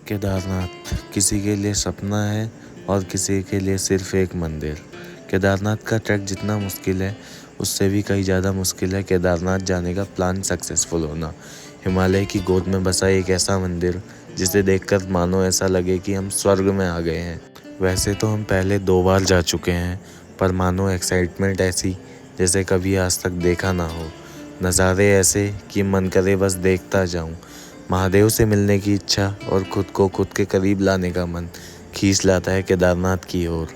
केदारनाथ किसी के लिए सपना है और किसी के लिए सिर्फ एक मंदिर। केदारनाथ का ट्रैक जितना मुश्किल है उससे भी कहीं ज़्यादा मुश्किल है केदारनाथ जाने का प्लान सक्सेसफुल होना। हिमालय की गोद में बसा एक ऐसा मंदिर जिसे देखकर मानो ऐसा लगे कि हम स्वर्ग में आ गए हैं। वैसे तो हम पहले 2 बार जा चुके हैं, पर मानो एक्साइटमेंट ऐसी जैसे कभी आज तक देखा ना हो। नज़ारे ऐसे कि मन करे बस देखता जाऊं। महादेव से मिलने की इच्छा और खुद को खुद के करीब लाने का मन खींच लाता है केदारनाथ की ओर।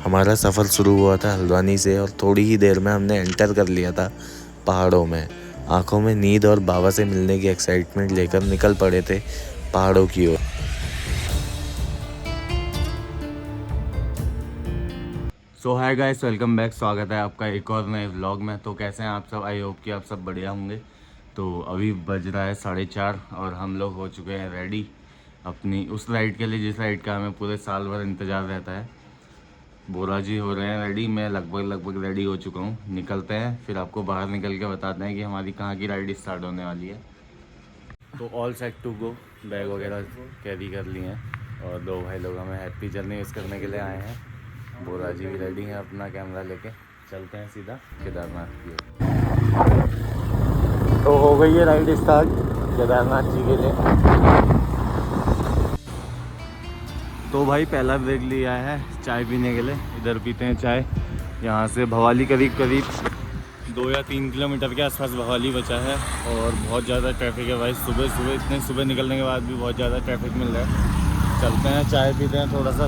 हमारा सफ़र शुरू हुआ था हल्द्वानी से और थोड़ी ही देर में हमने एंटर कर लिया था पहाड़ों में। आंखों में नींद और बाबा से मिलने की एक्साइटमेंट लेकर निकल पड़े थे पहाड़ों की ओर। सो हाय गाइस, वेलकम बैक। स्वागत है आपका एक और नए व्लॉग में। तो कैसे हैं आप सब? आई होप कि आप सब बढ़िया होंगे। तो अभी बज रहा है 4:30 और हम लोग हो चुके हैं रेडी अपनी उस राइड के लिए जिस राइड का हमें पूरे साल भर इंतज़ार रहता है। बोरा जी हो रहे हैं रेडी, मैं लगभग रेडी हो चुका हूँ। निकलते हैं, फिर आपको बाहर निकल के बताते हैं कि हमारी कहाँ की राइड स्टार्ट होने वाली है। तो all set to go, bag वगैरह कैरी कर लिए हैं और 2 भाई लोग हमें हैप्पी जर्नी यूज़ करने के लिए आए हैं। बोरा जी भी रेडी हैं अपना कैमरा लेके। चलते हैं सीधा केदारनाथ की ओर। तो हो गई है राइड स्टार्ट केदारनाथ जी के लिए। तो भाई पहला ब्रेक लिया है चाय पीने के लिए। इधर पीते हैं चाय। यहाँ से भवाली करीब 2 या 3 किलोमीटर के आसपास भवाली बचा है और बहुत ज़्यादा ट्रैफिक है भाई। इतने सुबह निकलने के बाद भी बहुत ज़्यादा ट्रैफिक मिल रहा है। चलते हैं, चाय पीते हैं, थोड़ा सा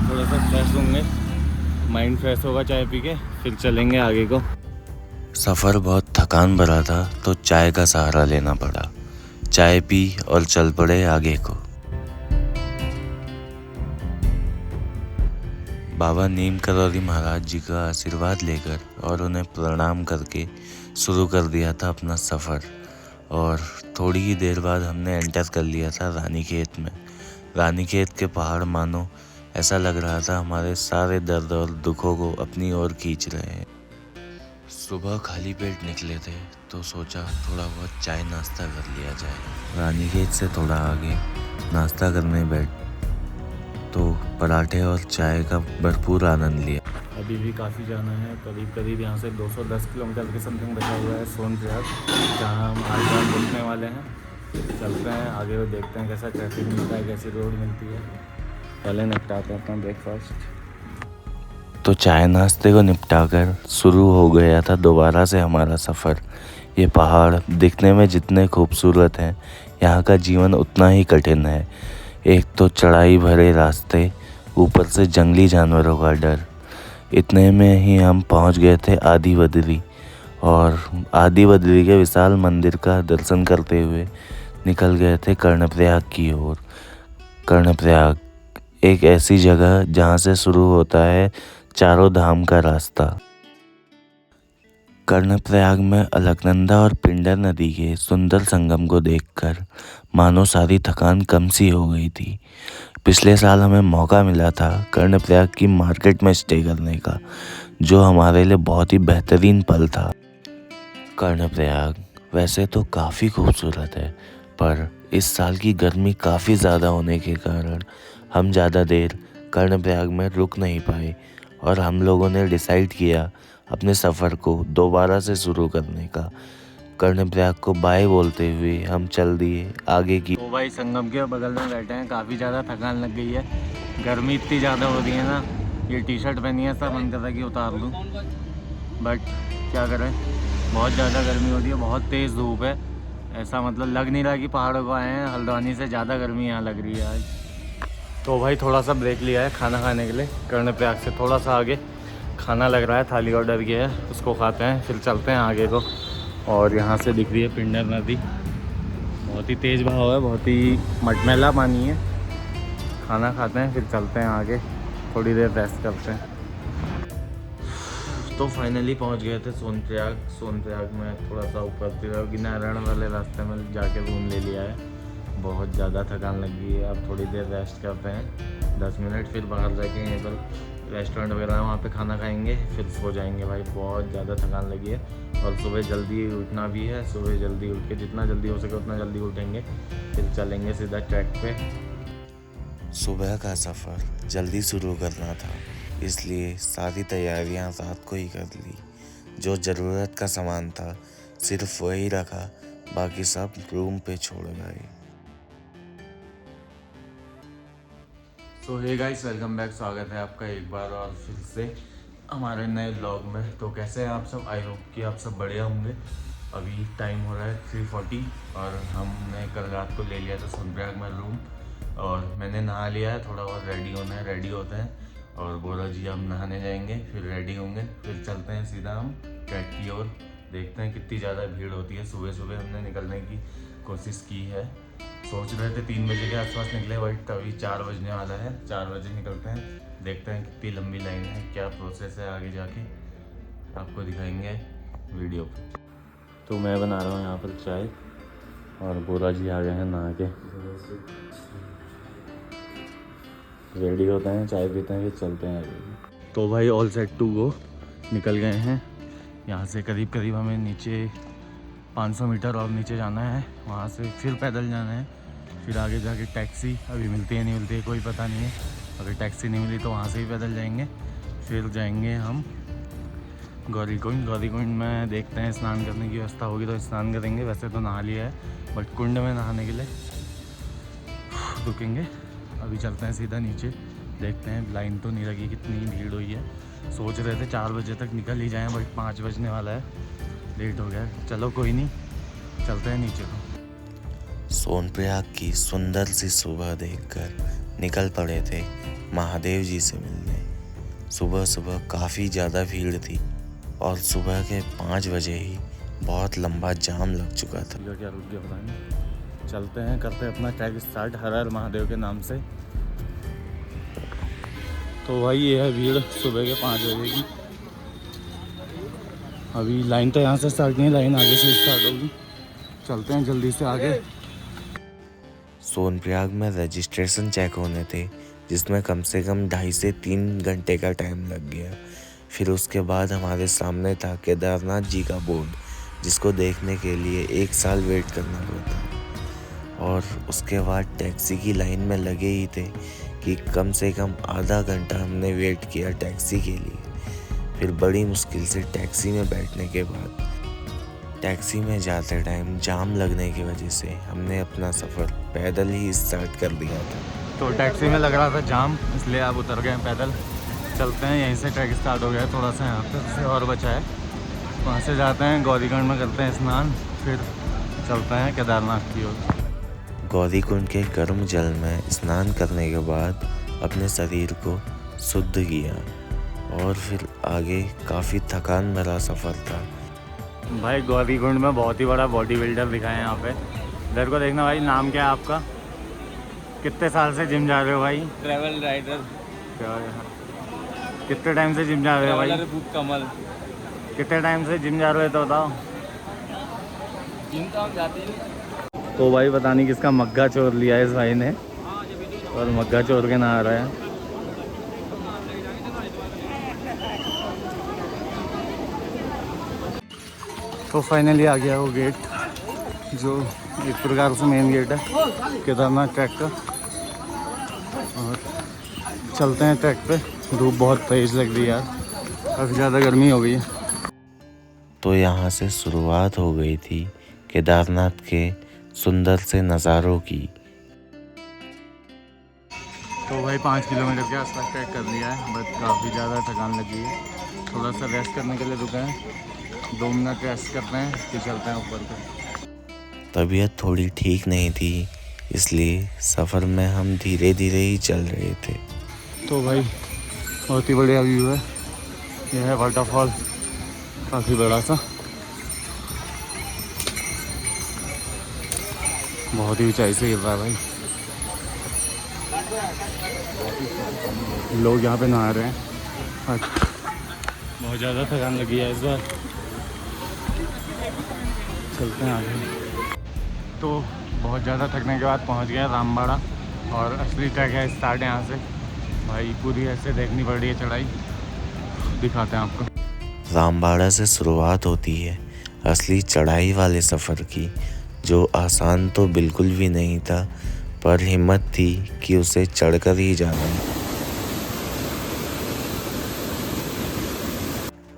फ्रेश होंगे, माइंड फ्रेश होगा चाय पी के, फिर चलेंगे आगे को। सफ़र बहुत थकान भरा था तो चाय का सहारा लेना पड़ा। चाय पी और चल पड़े आगे को। बाबा नीम करौरी महाराज जी का आशीर्वाद लेकर और उन्हें प्रणाम करके शुरू कर दिया था अपना सफ़र। और थोड़ी ही देर बाद हमने एंटर कर लिया था रानीखेत में। रानीखेत के पहाड़ मानो ऐसा लग रहा था हमारे सारे दर्द और दुखों को अपनी ओर खींच रहे हैं। सुबह खाली पेट निकले थे तो सोचा थोड़ा बहुत चाय नाश्ता कर लिया जाए। रानीखेत से थोड़ा आगे नाश्ता करने बैठ तो पराठे और चाय का भरपूर आनंद लिया। अभी भी काफ़ी जाना है, करीब यहाँ से 210 किलोमीटर के समथिंग बचा हुआ है सोनप्रयाग, जहाँ हम आज रात रुकने वाले हैं। चलते हैं आगे और देखते हैं कैसा ट्रैफिक मिलता है, कैसी रोड मिलती है। पहले निपटाते हैं अपना ब्रेकफास्ट। तो चाय नाश्ते को निपटाकर शुरू हो गया था दोबारा से हमारा सफ़र। ये पहाड़ दिखने में जितने खूबसूरत हैं, यहाँ का जीवन उतना ही कठिन है। एक तो चढ़ाई भरे रास्ते, ऊपर से जंगली जानवरों का डर। इतने में ही हम पहुँच गए थे आदि बद्री और आदि बद्री के विशाल मंदिर का दर्शन करते हुए निकल गए थे कर्णप्रयाग की ओर। कर्णप्रयाग एक ऐसी जगह जहाँ से शुरू होता है चारों धाम का रास्ता। कर्णप्रयाग में अलकनंदा और पिंडर नदी के सुंदर संगम को देखकर मानो सारी थकान कम सी हो गई थी। पिछले साल हमें मौका मिला था कर्णप्रयाग की मार्केट में स्टे करने का, जो हमारे लिए बहुत ही बेहतरीन पल था। कर्णप्रयाग वैसे तो काफ़ी खूबसूरत है, पर इस साल की गर्मी काफ़ी ज़्यादा होने के कारण हम ज़्यादा देर कर्णप्रयाग में रुक नहीं पाए और हम लोगों ने डिसाइड किया अपने सफ़र को दोबारा से शुरू करने का। कर्णप्रयाग को बाय बोलते हुए हम चल दिए आगे की। तो भाई संगम के बगल में बैठे हैं, काफ़ी ज़्यादा थकान लग गई है। गर्मी इतनी ज़्यादा हो रही है ना, ये टी शर्ट पहनी है, सब मन कर रहा है कि उतार दूँ, बट क्या करें, बहुत ज़्यादा गर्मी हो रही है, बहुत तेज़ धूप है। ऐसा मतलब लग नहीं रहा कि पहाड़ों को आए हैं, हल्द्वानी से ज़्यादा गर्मी यहाँ लग रही है आज। तो भाई थोड़ा सा ब्रेक लिया है खाना खाने के लिए। कर्णप्रयाग से थोड़ा सा आगे खाना लग रहा है, थाली ऑर्डर किया है, उसको खाते हैं, फिर चलते हैं आगे को। और यहाँ से दिख रही है पिंडर नदी, बहुत ही तेज़ बहाव है, बहुत ही मटमैला पानी है। खाना खाते हैं, फिर चलते हैं आगे, थोड़ी देर रेस्ट करते हैं। तो फाइनली पहुँच गए थे सोनप्रयाग में थोड़ा सा ऊपर त्रिवेणीनारायण वाले रास्ते में जाके रूम ले लिया है। बहुत ज़्यादा थकान लग गई है, अब थोड़ी देर रेस्ट करते हैं 10 मिनट, फिर बाहर जाके यहीं पर रेस्टोरेंट वगैरह है वहाँ पे खाना खाएंगे, फिर सो जाएंगे। भाई बहुत ज़्यादा थकान लगी है और सुबह जल्दी उठना भी है। सुबह जल्दी उठ के जितना जल्दी हो सके उतना जल्दी उठेंगे, फिर चलेंगे सीधा ट्रैक पे। सुबह का सफ़र जल्दी शुरू करना था, इसलिए सारी तैयारियां रात को ही कर ली। जो ज़रूरत का सामान था सिर्फ वही रखा, बाकी सब रूम पे छोड़ गए। सो हे गाइस, वेलकम बैक। स्वागत है आपका एक बार और फिर से हमारे नए व्लॉग में। तो कैसे हैं आप सब? आई होप कि आप सब बढ़िया होंगे। अभी टाइम हो रहा है 3:40 और हमने कल रात को ले लिया था सोनप्रयाग में रूम और मैंने नहा लिया है। थोड़ा बहुत रेडी होना है, रेडी होते हैं और बोला जी हम नहाने जाएंगे, फिर रेडी होंगे, फिर चलते हैं सीधा हम ट्रैक की ओर। देखते हैं कितनी ज़्यादा भीड़ होती है। सुबह सुबह हमने निकलने की कोशिश की है। सोच रहे थे 3 बजे के आसपास निकले, बट अभी 4 बजने वाला है। 4 बजे निकलते हैं, देखते हैं कितनी लंबी लाइन है, क्या प्रोसेस है, आगे जाके आपको दिखाएंगे वीडियो पे। तो मैं बना रहा हूँ यहाँ पर चाय और बोरा जी आ गए हैं नहा के, रेडी होते हैं, चाय पीते हैं, फिर चलते हैं आगे। तो भाई ऑल सेट टू गो, निकल गए हैं। यहाँ से करीब करीब हमें नीचे 500 मीटर और नीचे जाना है, वहाँ से फिर पैदल जाना है, फिर आगे जाके टैक्सी अभी मिलती है नहीं मिलती है कोई पता नहीं है। अगर टैक्सी नहीं मिली तो वहाँ से ही पैदल जाएंगे, फिर जाएंगे हम गौरीकुंड। गौरीकुंड में देखते हैं स्नान करने की व्यवस्था होगी तो स्नान करेंगे। वैसे तो नहा लिया है बट कुंड में नहाने के लिए रुकेंगे। अभी चलते हैं सीधा नीचे, देखते हैं लाइन तो नहीं लगी, कितनी भीड़ हुई है। सोच रहे थे 4 बजे तक निकल ही जाएं बट 5 बजने वाला है, लेट हो गया। चलो कोई नहीं, चलते हैं नीचे को। सोनप्रयाग की सुंदर सी सुबह देखकर निकल पड़े थे महादेव जी से मिलने। सुबह सुबह काफ़ी ज़्यादा भीड़ थी और सुबह के 5 बजे ही बहुत लंबा जाम लग चुका था। क्या रुक गया पता नहीं। चलते हैं, करते हैं अपना ट्रैक स्टार्ट हर हर महादेव के नाम से। तो भाई ये है भीड़ सुबह के 5 बजे की। अभी लाइन तो यहाँ से स्टार्ट नहीं, लाइन आगे से स्टार्ट होगी। चलते हैं जल्दी से आगे। सोनप्रयाग में रजिस्ट्रेशन चेक होने थे, जिसमें कम से कम 2.5 से 3 घंटे का टाइम लग गया। फिर उसके बाद हमारे सामने था केदारनाथ जी का बोर्ड, जिसको देखने के लिए 1 साल वेट करना पड़ता। और उसके बाद टैक्सी की लाइन में लगे ही थे कि कम से कम आधा घंटा हमने वेट किया टैक्सी के लिए। फिर बड़ी मुश्किल से टैक्सी में बैठने के बाद टैक्सी में जाते टाइम जाम लगने की वजह से हमने अपना सफ़र पैदल ही स्टार्ट कर दिया था। तो टैक्सी में लग रहा था जाम, इसलिए आप उतर गए पैदल। चलते हैं, यहीं से ट्रैक स्टार्ट हो गया, थोड़ा सा यहाँ पे और बचा है। वहाँ से जाते हैं गौरीकुंड में, करते हैं स्नान, फिर चलते हैं केदारनाथ की ओर। गौरीकुंड के गर्म जल में स्नान करने के बाद अपने शरीर को शुद्ध किया और फिर आगे काफ़ी थकान भरा सफ़र था। भाई गौरीकुंड में बहुत ही बड़ा बॉडी बिल्डर दिखा है यहाँ पे। इधर को देखना भाई। नाम क्या है आपका? कितने साल से जिम जा रहे हो भाई? Travel rider. कितने टाइम से जिम जा रहे हो भाई? कमल। कितने टाइम से जिम जा रहे हो तो बताओ। जिम तो हम जाते ही नहीं। तो भाई पता नहीं किसका मग्गा चोर लिया है इस भाई ने, और मग्गा चोर के नहा रहा है। तो फाइनली आ गया वो गेट, जो एक प्रकार से मेन गेट है केदारनाथ ट्रैक का। और चलते हैं ट्रैक पे। धूप बहुत तेज़ लग रही है यार, काफ़ी ज़्यादा गर्मी हो गई है। तो यहाँ से शुरुआत हो गई थी केदारनाथ के सुंदर से नज़ारों की। तो भाई 5 किलोमीटर के आसपास ट्रैक कर लिया है, बट काफ़ी ज़्यादा थकान लगी है। थोड़ा सा रेस्ट करने के लिए रुके हैं, 2 मिनट रेस्ट करते हैं, फिर चलते हैं ऊपर पे। तबीयत थोड़ी ठीक नहीं थी, इसलिए सफ़र में हम धीरे धीरे ही चल रहे थे। तो भाई बहुत ही बढ़िया व्यू है। यह है वाटरफॉल, काफ़ी बड़ा सा, बहुत ही ऊंचाई से गिर रहा है भाई। लोग यहाँ पे नहा रहे हैं। बहुत ज़्यादा थकान लगी है इस बार, चलते हैं आगे। तो बहुत ज़्यादा थकने के बाद पहुँच गए रामबाड़ा, और असली ट्रैक है स्टार्ट यहाँ से। भाई पूरी ऐसे देखनी पड़ रही है चढ़ाई, दिखाते हैं आपको। रामबाड़ा से शुरुआत होती है असली चढ़ाई वाले सफ़र की, जो आसान तो बिल्कुल भी नहीं था, पर हिम्मत थी कि उसे चढ़कर ही जाना।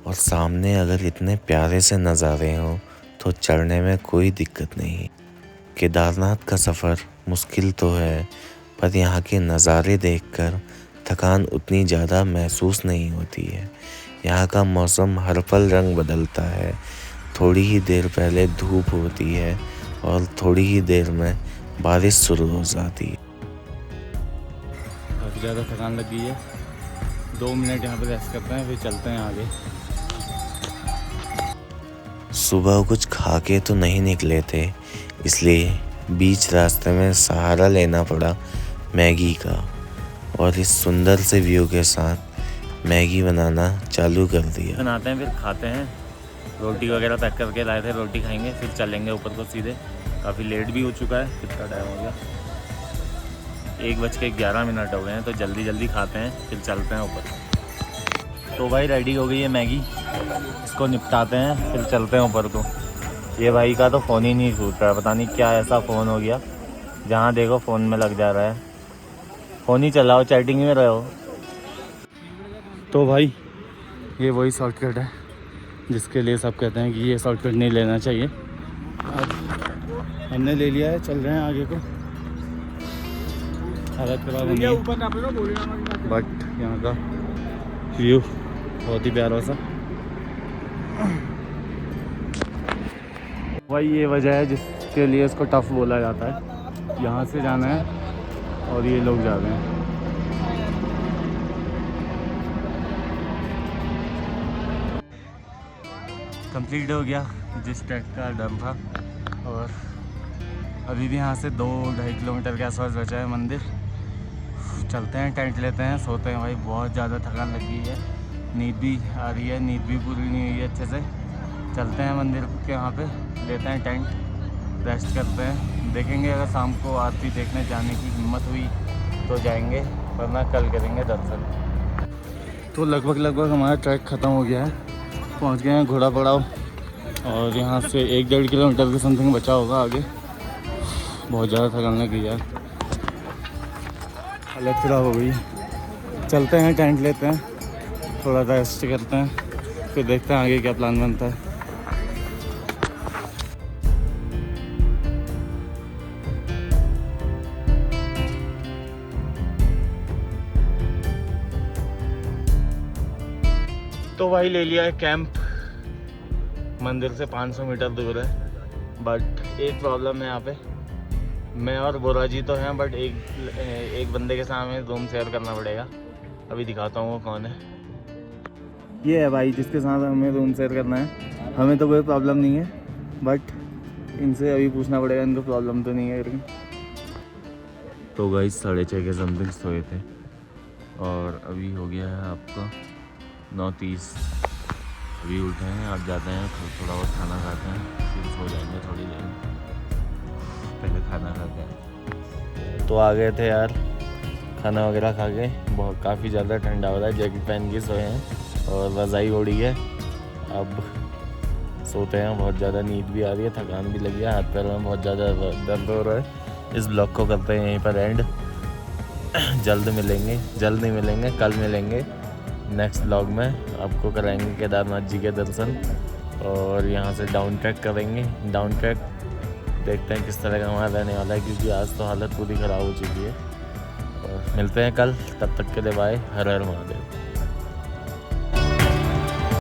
और सामने अगर इतने प्यारे से नज़ारे हों तो चढ़ने में कोई दिक्कत नहीं। केदारनाथ का सफ़र मुश्किल तो है, पर यहाँ के नज़ारे देखकर थकान उतनी ज़्यादा महसूस नहीं होती है। यहाँ का मौसम हर पल रंग बदलता है। थोड़ी ही देर पहले धूप होती है और थोड़ी ही देर में बारिश शुरू हो जाती है। काफ़ी ज़्यादा थकान लग गई है। 2 मिनट यहाँ पर रेस्ट करते हैं, फिर चलते हैं आगे। सुबह कुछ खा के तो नहीं निकले थे, इसलिए बीच रास्ते में सहारा लेना पड़ा मैगी का, और इस सुंदर से व्यू के साथ मैगी बनाना चालू कर दिया। बनाते हैं फिर खाते हैं। रोटी वगैरह पैक करके लाए थे, रोटी खाएंगे फिर चलेंगे ऊपर को सीधे। काफ़ी लेट भी हो चुका है, कितना टाइम हो गया, 1:11 हो गए हैं, तो जल्दी जल्दी खाते हैं फिर चलते हैं ऊपर। तो भाई रेडी हो गई है मैगी, इसको निपटाते हैं फिर चलते हैं ऊपर को। ये भाई का तो फ़ोन ही नहीं छूट रहा है, पता नहीं क्या ऐसा फ़ोन हो गया, जहाँ देखो फ़ोन में लग जा रहा है। फ़ोन ही चलाओ, चैटिंग में रहो। तो भाई ये वही शॉर्टकट है जिसके लिए सब कहते हैं कि ये शॉर्टकट नहीं लेना चाहिए। अब हमने ले लिया है, चल रहे हैं आगे को। हालत खराब होगी बट यहाँ का व्यू बहुत ही प्यारा सा। भाई ये वजह है जिसके लिए इसको टफ़ बोला जाता है। यहाँ से जाना है और ये लोग जा रहे हैं। कंप्लीट हो गया जिस ट्रैक का डर था, और अभी भी यहाँ से 2-2.5 किलोमीटर के आसपास बचा है मंदिर। चलते हैं, टेंट लेते हैं, सोते हैं। भाई बहुत ज़्यादा थकान लगी है, नींद भी आ रही है, नींद भी पूरी नहीं हुई है अच्छे से। चलते हैं मंदिर के वहाँ पे, लेते हैं टेंट, रेस्ट करते हैं। देखेंगे अगर शाम को आरती देखने जाने की हिम्मत हुई तो जाएंगे, वरना कल करेंगे दर्शन। तो लगभग हमारा ट्रैक ख़त्म हो गया है, पहुँच गए हैं घोड़ा पड़ाव, और यहाँ से 1-1.5 किलोमीटर के समथिंग बचा होगा आगे। बहुत ज़्यादा थकान लगी यार, हालत ख़राब हो गई। चलते हैं, टेंट लेते हैं, थोड़ा रेस्ट करते हैं, फिर देखते हैं आगे क्या प्लान बनता है। तो भाई ले लिया है कैंप, मंदिर से 500 मीटर दूर है। बट एक प्रॉब्लम है यहाँ पे, मैं और बोरा जी तो हैं, बट एक बंदे के साथ हमें रूम शेयर करना पड़ेगा। अभी दिखाता हूँ वो कौन है। ये है भाई जिसके साथ हमें रूम शेयर करना है। हमें तो कोई प्रॉब्लम नहीं है, बट इनसे अभी पूछना पड़ेगा, इनको प्रॉब्लम तो नहीं है करके। तो भाई 6:30 के समथिंग सोए थे, और अभी हो गया है आपका 9:30। अभी उठे हैं, अब जाते हैं थोड़ा बहुत खाना खाते हैं, फिर सो जाएंगे थोड़ी देर में। पहले खाना खाते हैं। तो आ गए थे यार, खाना वगैरह खा के। बहुत काफ़ी ज़्यादा ठंडा हो रहा है, जैकेट पहन के सोए हैं और रज़ाई ओढ़ी है। अब सोते हैं, बहुत ज़्यादा नींद भी आ रही है, थकान भी लगी है, हाथ पैर में बहुत ज़्यादा दर्द हो रहा है। इस ब्लॉग को करते हैं यहीं पर एंड। जल्द नहीं मिलेंगे, कल मिलेंगे नेक्स्ट ब्लॉग में। आपको कराएंगे केदारनाथ जी के दर्शन, और यहाँ से डाउन ट्रैक करेंगे। डाउन ट्रैक देखते हैं किस तरह का हमारा रहने वाला है, क्योंकि आज तो हालत पूरी ख़राब हो चुकी है। और मिलते हैं कल, तब तक के लिए बाय। हर हर महादेव।